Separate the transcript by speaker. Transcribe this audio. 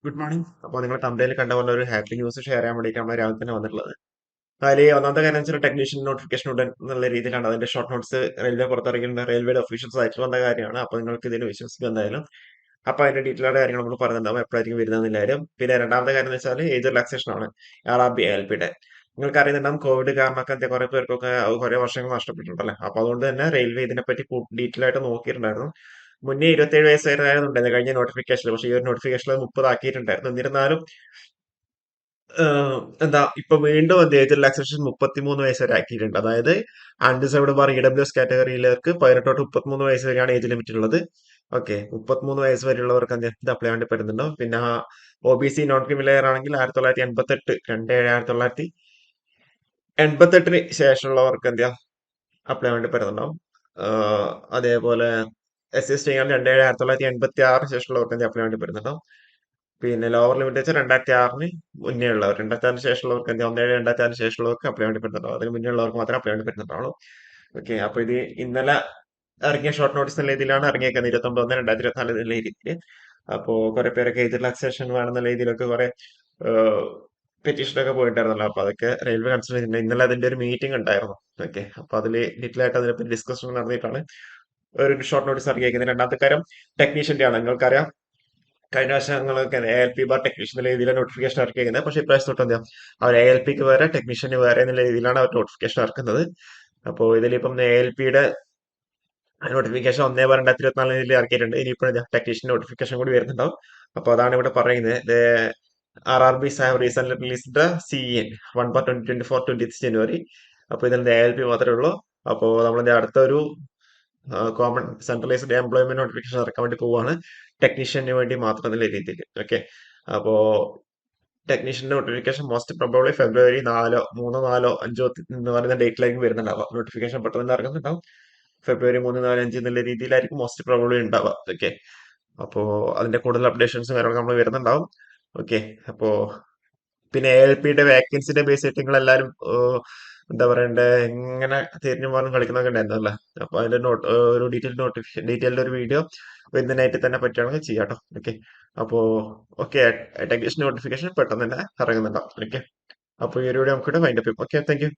Speaker 1: Good morning. അപ്പോൾ നിങ്ങൾ തമ്പനയിൽ കണ്ട പോലെ ഒരു ഹാപ്പി ന്യൂസ് ഷെയർ ചെയ്യാൻ വേണ്ടിയിട്ടാണ് രാവിലെ തന്നെ വന്നിട്ടുള്ളത്. അതിൽ ഒന്നാമത്തെ കാര്യം വെച്ചാൽ ടെക്നീഷ്യൻ നോട്ടിഫിക്കേഷൻ ഉടൻ എന്നുള്ള രീതിയിലാണ് അതിന്റെ ഷോർട്ട് നോട്ട്സ് റെയിൽവേ പുറത്തിറങ്ങിയിട്ടുണ്ട്. റെയിൽവേയുടെ ഒഫീഷ്യൽസ് അയച്ചു വന്ന കാര്യമാണ്. അപ്പോൾ നിങ്ങൾക്ക് ഇതിന് വിശ്വസിക്കും എന്തായാലും. അപ്പോൾ അതിന്റെ ഡീറ്റെയിൽഡ് കാര്യങ്ങൾ നമ്മൾ പറയുന്നുണ്ടാവും എപ്പോഴായിരിക്കും വരുന്നതെന്നുള്ള കാര്യം. പിന്നെ രണ്ടാമത്തെ കാര്യം എന്ന് വെച്ചാൽ ഏജ് റിലാക്സേഷൻ ആണ്. RRB ALP-യുടെ നിങ്ങൾക്ക് അറിയുന്നുണ്ടാവും കോവിഡ് കാരണമൊക്കെ കുറെ പേർക്കൊക്കെ കുറെ വർഷങ്ങൾ നഷ്ടപ്പെട്ടിട്ടുണ്ടല്ലേ. അപ്പോൾ അതുകൊണ്ട് തന്നെ റെയിൽവേ ഇതിനെപ്പറ്റി ഡീറ്റെയിൽ ആയിട്ട് നോക്കിയിട്ടുണ്ടായിരുന്നു. മുന്നേ 27 വയസ്സ് വരെയായിരുന്നുണ്ടായിരുന്നു കഴിഞ്ഞ നോട്ടിഫിക്കേഷനിൽ. പക്ഷേ ഈ ഒരു നോട്ടിഫിക്കേഷനിൽ 30 ആക്കിയിട്ടുണ്ടായിരുന്നു. എന്നിരുന്നാലും ഏഹ് എന്താ ഇപ്പൊ വീണ്ടും എന്ത് ഏജ് റിലാക്സേഷൻ 33 വയസ്സ് വരെ ആക്കിയിട്ടുണ്ട്. അതായത് അൺഡിസേബിൾഡ് കാറ്റഗറിയിലേക്ക് 18 തൊട്ട് 33 വയസ്സ് വരെയാണ് ഏജ് ലിമിറ്റ് ഉള്ളത്. ഓക്കെ, 33 വയസ്സ് വരെയുള്ളവർക്ക് എന്ത് ഇത് അപ്ലൈ വേണ്ടി പറ്റുന്നുണ്ടോ. പിന്നെ OBC നോൺ ക്രിമിലെയർ ആണെങ്കിൽ 1988 1988 ശേഷമുള്ളവർക്ക് എന്താ അപ്ലൈ വേണ്ടി പറ്റുന്നുണ്ടാവും. അതേപോലെ SC ചെയ്യാൻ 1986 ശേഷമുള്ളവർക്ക് എന്ത് അപ്ലൈ വേണ്ടി പറ്റുന്നുണ്ടാവും. പിന്നെ ലോവർ ലിമിറ്റ് വെച്ചാൽ 2006 മുന്നേ ഉള്ളവർ, 2006 ശേഷമുള്ളവർക്ക് എന്താ 2006 ശേഷമുള്ളവർക്ക് അപ്ലൈ വേണ്ടി പറ്റുന്നുണ്ടാവും. അതിന് മുന്നേ ഉള്ളവർക്ക് മാത്രമേ അപ്ലൈ വേണ്ടി പറ്റുന്നുണ്ടാവുള്ളൂ. ഓക്കെ, അപ്പൊ ഇത് ഇന്നലെ ഇറങ്ങിയ ഷോർട്ട് നോട്ടീസ് എന്ന രീതിയിലാണ് ഇറങ്ങിയേക്കുന്നത്. 29/1/2024 എന്നുള്ള രീതിയിൽ. അപ്പോ കുറെ പേരൊക്കെ ഏജ് റിലാക്സേഷൻ വേണമെന്നുള്ള രീതിയിലൊക്കെ കുറെ പെറ്റീഷനൊക്കെ പോയിട്ടായിരുന്നല്ലോ. അപ്പൊ അതൊക്കെ റെയിൽവേ കൺസിഡർ ചെയ്തിട്ടുണ്ട്. ഇന്നലെ അതിന്റെ ഒരു മീറ്റിംഗ് ഉണ്ടായിരുന്നു. ഓക്കെ, അപ്പൊ അതിൽ ഡീറ്റെയിൽ ആയിട്ട് അതിനെപ്പറ്റി ഡിസ്കഷൻ നടന്നിട്ടാണ് ഒരു ഷോർട്ട് നോട്ടീസ് ഇറങ്ങിയേക്കുന്നത്. രണ്ടാമത്തെ കാര്യം ടെക്നീഷ്യന്റെ ആണ്. നിങ്ങൾക്കറിയാം കഴിഞ്ഞ പ്രാവശ്യം ഞങ്ങൾക്ക് ALP ടെക്നീഷ്യൻ എന്നുള്ള രീതിയിലാണ് നോട്ടിഫിക്കേഷൻ ഇറക്കിയത്. പക്ഷേ ഇപ്രാവശ്യം തൊട്ട് എന്താ അവർ ALP വേറെ ടെക്നീഷ്യന് വേറെ എന്നുള്ള രീതിയിലാണ് അവർ നോട്ടിഫിക്കേഷൻ ഇറക്കുന്നത്. അപ്പോൾ ഇതിലിപ്പം ALP നോട്ടിഫിക്കേഷൻ 1/2024 ഇറക്കിയിട്ടുണ്ട്. ഇനിയിപ്പോൾ ടെക്നീഷ്യൻ നോട്ടിഫിക്കേഷൻ കൂടി വരുന്നുണ്ടാവും. അപ്പോൾ അതാണ് ഇവിടെ പറയുന്നത്. RRBs have recently released the CEN 1/2024 അപ്പോൾ ഇതിൽ ALP മാത്രമേ ഉള്ളൂ. അപ്പോൾ നമ്മളിത് അടുത്തൊരു കോമൺ സെൻട്രലൈസ്ഡ് എംപ്ലോയ്മെന്റ് നോട്ടിഫിക്കേഷൻ ഇറക്കാൻ വേണ്ടി പോവാണ്, ടെക്നീഷ്യന് വേണ്ടി മാത്രം എന്നുള്ള രീതിയിൽ. ഓക്കെ, അപ്പോ ടെക്നീഷ്യന്റെ നോട്ടിഫിക്കേഷൻ മോസ്റ്റ് പ്രോബബ്ലി ഫെബ്രുവരി 4, 3, 4, 5 എന്ന് പറയുന്ന ഡേറ്റിലായിരിക്കും വരുന്നുണ്ടാവുക. നോട്ടിഫിക്കേഷൻ പെട്ടെന്ന് തന്നെ ഇറങ്ങുന്നുണ്ടാവും. ഫെബ്രുവരി 3, 4, 5 എന്നുള്ള രീതിയിലായിരിക്കും മോസ്റ്റ് പ്രോബബ്ലി ഉണ്ടാവുക. ഓക്കെ, അപ്പോ അതിന്റെ കൂടുതൽ അപ്ഡേഷൻസും കാര്യങ്ങളൊക്കെ നമ്മൾ വരുന്നുണ്ടാവും. ഓക്കെ, അപ്പോ പിന്നെ ALP വേക്കൻസിന്റെ ബേസ് ചെയ്തിട്ട് നിങ്ങൾ എല്ലാവരും എന്താ പറയണ്ടേ ഇങ്ങനെ തിരിഞ്ഞു പോകാനും കളിക്കുന്നൊക്കെ ഉണ്ടായിരുന്നല്ലേ. അപ്പൊ അതിന്റെ ഒരു ഡീറ്റെയിൽഡ് ഒരു വീഡിയോ ഇന്ന് നൈറ്റിൽ തന്നെ പറ്റുകയാണെങ്കിൽ ചെയ്യാം കേട്ടോ. ഓക്കെ, അപ്പോ ഓക്കെ, ടെക്നീഷ്യൻ നോട്ടിഫിക്കേഷൻ പെട്ടെന്ന് തന്നെ ഇറങ്ങുന്നുണ്ടാവും. ഓക്കെ, അപ്പൊ ഈ ഒരു വീഡിയോ നമുക്ക് വൈൻഡപ്പ് ചെയ്യും. Okay, thank you.